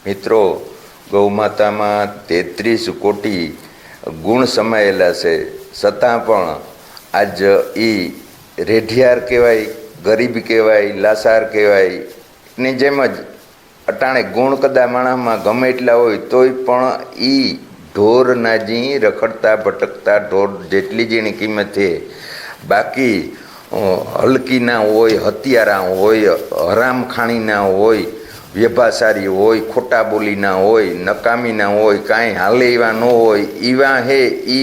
મિત્રો, ગૌમાતામાં 33 કોટી ગુણ સમાયેલા છે, છતાં પણ આજ એ રેઢિયાર કહેવાય, ગરીબ કહેવાય, લાસાર કહેવાય ની જેમ જ અટાણે ગુણ કદા માણસમાં ગમે એટલા હોય તોય પણ એ ઢોર નાજી રખડતા ભટકતા ઢોર જેટલી જ એની કિંમત છે. બાકી હલકી ના હોય, હત્યારા હોય, હરામ ખાણીના હોય, વ્યભાસારી હોય, ખોટા બોલીના હોય, નકામીના હોય, કાંઈ હાલે એવા ન હોય, એવા હે એ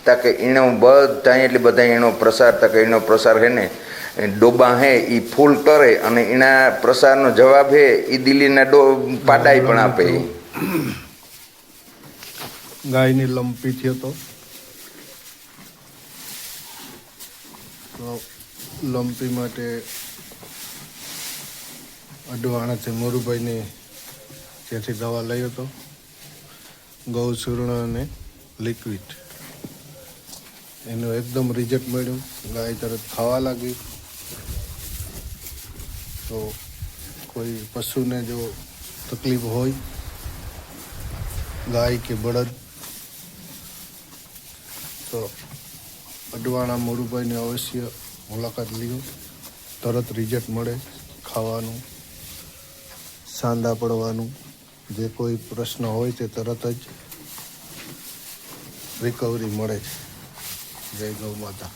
તાકે એનો બધા એટલે બધા એનો પ્રસાર તાકે એનો પ્રસાર હે ને ડોબા હે એ ફૂલ કરે અને એના પ્રસારનો જવાબ હે એ દિલ્હીના પાડાઈ પણ આપે. ગાયની લંપી થયો તો લંપી માટે અડવાણાથી મોરુભાઈને ત્યાંથી દવા લઈ હતો, ગૌચૂર્ણ અને લિક્વિડ. એનું એકદમ રિઝલ્ટ મળ્યું. ગાય તરત ખાવા લાગી. તો કોઈ પશુને જો તકલીફ હોય, ગાય કે બળદ, તો અડવાણા મોરુભાઈને અવશ્ય મુલાકાત લ્યો. તરત રિઝલ્ટ મળે. ખાવાનું, સાંધા પડવાનું, જે કોઈ પ્રશ્ન હોય તે તરત જ રિકવરી મળે છે. જય ગૌ માતા.